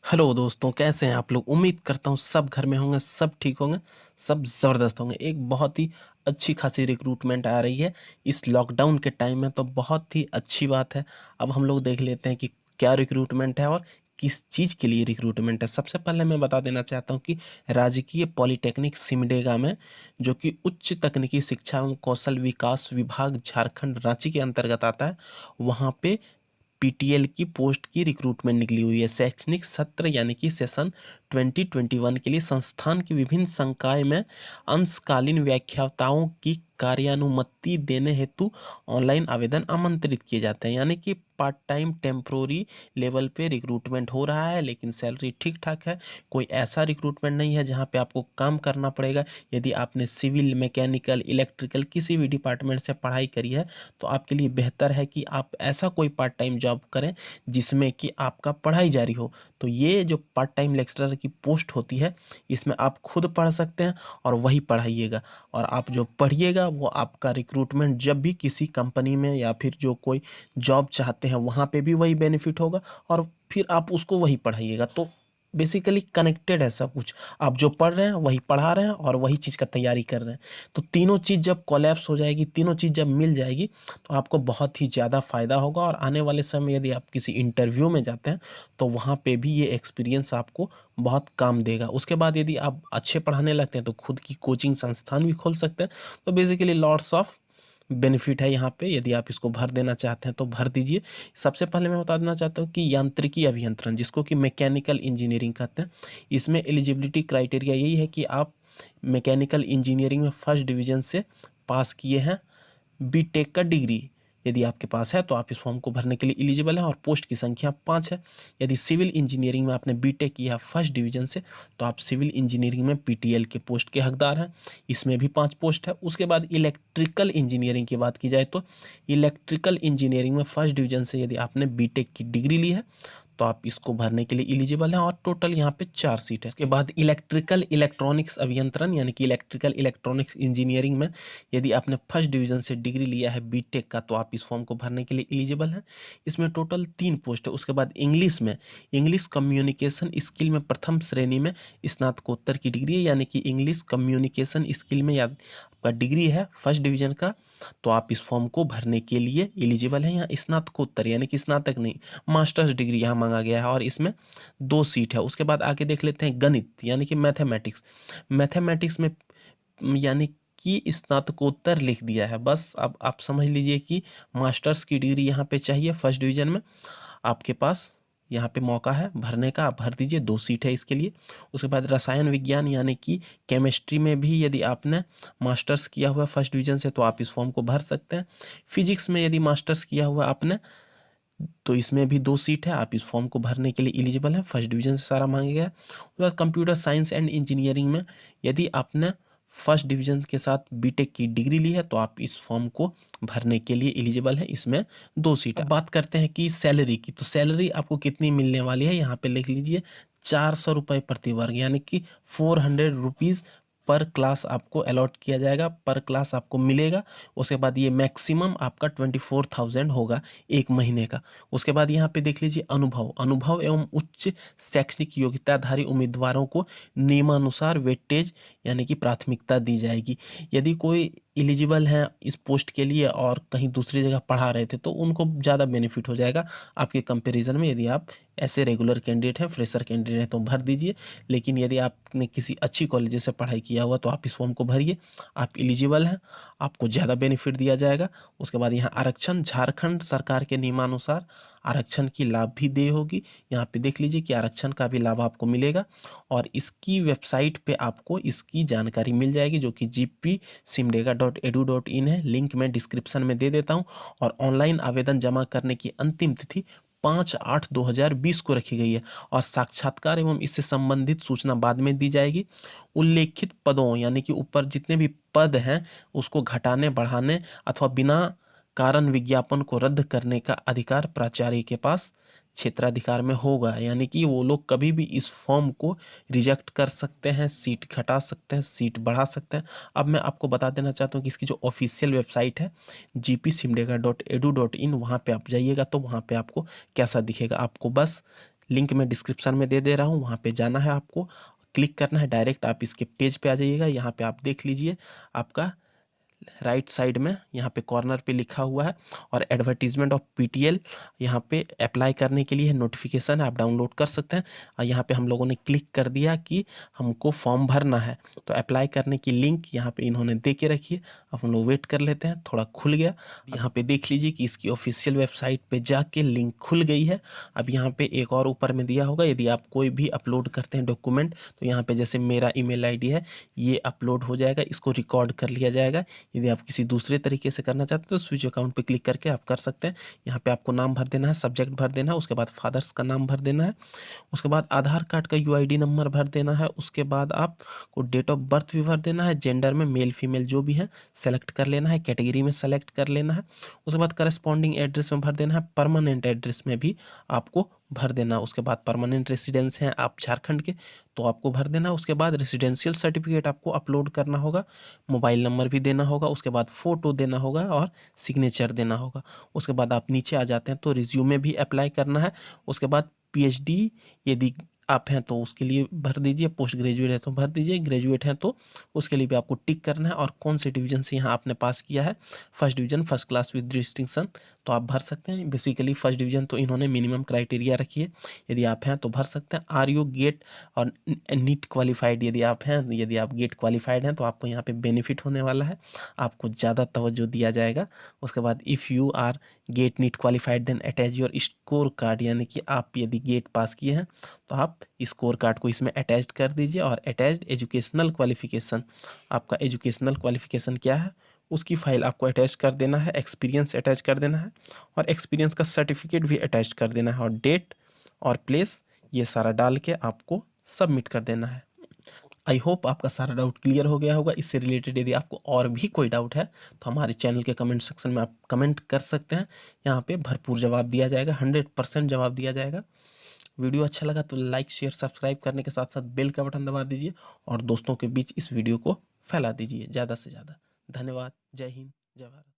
Hello दोस्तों, कैसे हैं आप लोग। उम्मीद करता हूँ सब घर में होंगे, सब ठीक होंगे, सब ज़बरदस्त होंगे। एक बहुत ही अच्छी खासी रिक्रूटमेंट आ रही है इस लॉकडाउन के टाइम में, तो बहुत ही अच्छी बात है। अब हम लोग देख लेते हैं कि क्या रिक्रूटमेंट है और किस चीज़ के लिए रिक्रूटमेंट है। सबसे पहले मैं बता देना चाहता हूँ कि राजकीय पॉलिटेक्निक सिमडेगा में, जो कि उच्च तकनीकी शिक्षा एवं कौशल विकास विभाग झारखंड रांची के अंतर्गत आता है, वहाँ पे पीटीएल की पोस्ट की रिक्रूटमेंट निकली हुई है। शैक्षणिक सत्र यानी कि सेशन 2021 के लिए संस्थान की विभिन्न संकाय में अंशकालीन व्याख्याताओं की कार्यानुमति देने हेतु ऑनलाइन आवेदन आमंत्रित किए जाते हैं। यानी कि पार्ट टाइम टेम्प्रोरी लेवल पे रिक्रूटमेंट हो रहा है, लेकिन सैलरी ठीक ठाक है। कोई ऐसा रिक्रूटमेंट नहीं है जहां पे आपको काम करना पड़ेगा। यदि आपने सिविल, मैकेनिकल, इलेक्ट्रिकल किसी भी डिपार्टमेंट से पढ़ाई करी है तो आपके लिए बेहतर है कि आप ऐसा कोई पार्ट टाइम जॉब करें जिसमें कि आपका पढ़ाई जारी हो। तो ये जो पार्ट टाइम लेक्चरर की पोस्ट होती है, इसमें आप खुद पढ़ सकते हैं और वही पढ़ाइएगा। और आप जो पढ़िएगा वो आपका रिक्रूटमेंट जब भी किसी कंपनी में या फिर जो कोई जॉब चाहते हैं वहाँ पे भी वही बेनिफिट होगा, और फिर आप उसको वही पढ़ाइएगा। तो बेसिकली कनेक्टेड है सब कुछ। आप जो पढ़ रहे हैं वही पढ़ा रहे हैं और वही चीज़ का तैयारी कर रहे हैं। तो तीनों चीज़ जब कोलैप्स हो जाएगी, तीनों चीज़ जब मिल जाएगी, तो आपको बहुत ही ज़्यादा फ़ायदा होगा। और आने वाले समय यदि आप किसी इंटरव्यू में जाते हैं तो वहाँ पे भी ये एक्सपीरियंस आपको बहुत काम देगा। उसके बाद यदि आप अच्छे पढ़ाने लगते हैं तो खुद की कोचिंग संस्थान भी खोल सकते हैं। तो बेसिकली लॉट्स ऑफ बेनिफिट है यहाँ पे। यदि आप इसको भर देना चाहते हैं तो भर दीजिए। सबसे पहले मैं बता देना चाहता हूँ कि यांत्रिकी अभियंत्रण, जिसको कि मैकेनिकल इंजीनियरिंग कहते हैं, इसमें एलिजिबिलिटी क्राइटेरिया यही है कि आप मैकेनिकल इंजीनियरिंग में फर्स्ट डिवीज़न से पास किए हैं, बीटेक का डिग्री यदि आपके पास है तो आप इस फॉर्म को भरने के लिए एलिजिबल हैं। और पोस्ट की संख्या 5 है। यदि सिविल इंजीनियरिंग में आपने बीटेक किया फर्स्ट डिवीजन से तो आप सिविल इंजीनियरिंग में पीटीएल के पोस्ट के हकदार हैं। इसमें भी 5 पोस्ट है। उसके बाद इलेक्ट्रिकल इंजीनियरिंग की बात की जाए तो इलेक्ट्रिकल इंजीनियरिंग में फर्स्ट डिवीजन से यदि आपने बीटेक की डिग्री ली है तो आप इसको भरने के लिए एलिजिबल हैं। और टोटल यहाँ पे 4 सीट है। उसके बाद इलेक्ट्रिकल इलेक्ट्रॉनिक्स अभियंत्रण यानी कि इलेक्ट्रिकल इलेक्ट्रॉनिक्स इंजीनियरिंग में यदि आपने फर्स्ट डिवीजन से डिग्री लिया है बीटेक का तो आप इस फॉर्म को भरने के लिए एलिजिबल हैं। इसमें टोटल 3 पोस्ट है। उसके बाद इंग्लिश में, इंग्लिश कम्युनिकेशन स्किल में प्रथम श्रेणी में स्नातकोत्तर की डिग्री है, यानी कि इंग्लिश कम्युनिकेशन स्किल में या आपका डिग्री है फर्स्ट डिवीजन का, तो आप इस फॉर्म को भरने के लिए एलिजिबल हैं। यहाँ स्नातकोत्तर यानी कि स्नातक नहीं, मास्टर्स डिग्री यहाँ मांगा गया है और इसमें 2 सीट है। उसके बाद आगे देख लेते हैं गणित यानी कि मैथमेटिक्स। मैथमेटिक्स में यानी कि स्नातकोत्तर लिख दिया है बस। अब आप समझ लीजिए कि मास्टर्स की डिग्री यहाँ पे चाहिए फर्स्ट डिवीजन में। आपके पास यहाँ पे मौका है भरने का, आप भर दीजिए। 2 सीट है इसके लिए। उसके बाद रसायन विज्ञान यानी कि केमिस्ट्री में भी यदि आपने मास्टर्स किया हुआ है फर्स्ट डिवीजन से तो आप इस फॉर्म को भर सकते हैं। फिजिक्स में यदि मास्टर्स किया हुआ आपने तो इसमें भी 2 सीट है। आप इस फॉर्म को भरने के लिए एलिजिबल हैं। फर्स्ट डिवीजन से सारा मांगा गया है। उसके बाद कंप्यूटर साइंस एंड इंजीनियरिंग में यदि आपने फर्स्ट डिवीजन के साथ बीटेक की डिग्री ली है तो आप इस फॉर्म को भरने के लिए एलिजिबल हैं। इसमें 2 सीट है। अब बात करते हैं कि सैलरी की। तो सैलरी आपको कितनी मिलने वाली है, यहाँ पे लिख लीजिए 400 रुपये प्रति वर्ग, यानी कि 400 रुपीज़ पर क्लास आपको अलॉट किया जाएगा, पर क्लास आपको मिलेगा। उसके बाद ये मैक्सिमम आपका 24,000 होगा एक महीने का। उसके बाद यहाँ पे देख लीजिए अनुभव, अनुभव एवं उच्च शैक्षणिक योग्यताधारी उम्मीदवारों को नियमानुसार वेटेज यानी कि प्राथमिकता दी जाएगी। यदि कोई एलिजिबल हैं इस पोस्ट के लिए और कहीं दूसरी जगह पढ़ा रहे थे तो उनको ज़्यादा बेनिफिट हो जाएगा आपके कंपैरिजन में। यदि आप ऐसे रेगुलर कैंडिडेट हैं, फ्रेशर कैंडिडेट हैं तो भर दीजिए। लेकिन यदि आपने किसी अच्छी कॉलेज से पढ़ाई किया हुआ तो आप इस फॉर्म को भरिए, आप एलिजिबल हैं, आपको ज़्यादा बेनिफिट दिया जाएगा। उसके बाद यहाँ आरक्षण, झारखंड सरकार के नियमानुसार आरक्षण की लाभ भी देय होगी। यहाँ पे देख लीजिए कि आरक्षण का भी लाभ आपको मिलेगा और इसकी वेबसाइट पे आपको इसकी जानकारी मिल जाएगी जो कि gp.simdega.edu.in है। लिंक मैं डिस्क्रिप्शन में दे देता हूँ। और ऑनलाइन आवेदन जमा करने की अंतिम तिथि 5/8/2020 को रखी गई है और साक्षात्कार एवं इससे संबंधित सूचना बाद में दी जाएगी। उल्लेखित पदों यानी कि ऊपर जितने भी पद हैं उसको घटाने, बढ़ाने अथवा बिना कारण विज्ञापन को रद्द करने का अधिकार प्राचार्य के पास क्षेत्राधिकार में होगा। यानी कि वो लोग कभी भी इस फॉर्म को रिजेक्ट कर सकते हैं, सीट घटा सकते हैं, सीट बढ़ा सकते हैं। अब मैं आपको बता देना चाहता हूँ कि इसकी जो ऑफिशियल वेबसाइट है gp.simdega.edu.in, वहाँ पे आप जाइएगा तो वहाँ पे आपको कैसा दिखेगा। आपको बस लिंक मैं डिस्क्रिप्शन में दे रहा हूँ, वहाँ पे जाना है आपको, क्लिक करना है, डायरेक्ट आप इसके पेज पे आ जाइएगा। यहाँ पे आप देख लीजिए आपका राइट साइड में यहाँ पे कॉर्नर पे लिखा हुआ है और एडवर्टीजमेंट ऑफ पीटीएल यहाँ पे अप्लाई करने के लिए नोटिफिकेशन आप डाउनलोड कर सकते हैं। और यहाँ पे हम लोगों ने क्लिक कर दिया कि हमको फॉर्म भरना है, तो अप्लाई करने की लिंक यहाँ पे इन्होंने दे के रखी है। अब हम लोग वेट कर लेते हैं, थोड़ा खुल गया। यहाँ पे देख लीजिए कि इसकी ऑफिशियल वेबसाइट पे जाके लिंक खुल गई है। अब यहाँ पे एक और ऊपर में दिया होगा, यदि आप कोई भी अपलोड करते हैं डॉक्यूमेंट, तो यहाँ पे जैसे मेरा ईमेल आईडी है, ये अपलोड हो जाएगा, इसको रिकॉर्ड कर लिया जाएगा। यदि आप किसी दूसरे तरीके से करना चाहते हैं तो स्विच अकाउंट पे क्लिक करके आप कर सकते हैं। यहाँ पे आपको नाम भर देना है, सब्जेक्ट भर देना है, उसके बाद फादर्स का नाम भर देना है, उसके बाद आधार कार्ड का यूआईडी नंबर भर देना है, उसके बाद आपको डेट ऑफ बर्थ भी भर देना है, जेंडर में मेल फीमेल जो भी है सेलेक्ट कर लेना है, कैटेगरी में सेलेक्ट कर लेना है, उसके बाद करस्पॉन्डिंग एड्रेस में भर देना है, परमानेंट एड्रेस में भी आपको भर देना। उसके बाद परमानेंट रेसिडेंस हैं आप झारखंड के, तो आपको भर देना। उसके बाद रेसिडेंशियल सर्टिफिकेट आपको अपलोड करना होगा, मोबाइल नंबर भी देना होगा, उसके बाद फ़ोटो देना होगा और सिग्नेचर देना होगा। उसके बाद आप नीचे आ जाते हैं तो रिज्यूमे भी अप्लाई करना है। उसके बाद पीएचडी यदि आप हैं तो उसके लिए भर दीजिए, पोस्ट ग्रेजुएट है तो भर दीजिए, ग्रेजुएट हैं तो उसके लिए भी आपको टिक करना है, और कौन से डिवीजन से यहाँ आपने पास किया है, first division, first class with distinction, तो आप भर सकते हैं। बेसिकली फर्स्ट डिवीजन तो इन्होंने मिनिमम क्राइटेरिया रखी है, यदि आप हैं तो भर सकते हैं। आर यू गेट और नीट क्वालिफाइड, यदि आप हैं, यदि आप गेट क्वालिफाइड हैं तो आपको यहाँ पे बेनिफिट होने वाला है, आपको ज़्यादा तवज्जो दिया जाएगा। उसके बाद if you are get NEET qualified then attach your score card, यानी कि आप यदि गेट पास किए हैं तो आप स्कोर कार्ड को इसमें अटैच कर दीजिए। और अटैच्ड एजुकेशनल क्वालिफिकेशन, आपका एजुकेशनल क्वालिफिकेशन क्या है उसकी फाइल आपको अटैच कर देना है, एक्सपीरियंस अटैच कर देना है, और एक्सपीरियंस का सर्टिफिकेट भी अटैच कर देना है, और डेट और प्लेस ये सारा डाल के आपको सबमिट कर देना है। आई होप आपका सारा डाउट क्लियर हो गया होगा। इससे रिलेटेड यदि आपको और भी कोई डाउट है तो हमारे चैनल के कमेंट सेक्शन में आप कमेंट कर सकते हैं, यहाँ पे भरपूर जवाब दिया जाएगा, 100% जवाब दिया जाएगा। वीडियो अच्छा लगा तो लाइक शेयर सब्सक्राइब करने के साथ साथ बेल का बटन दबा दीजिए, और दोस्तों के बीच इस वीडियो को फैला दीजिए ज़्यादा से ज़्यादा। धन्यवाद। जय हिंद, जय भारत।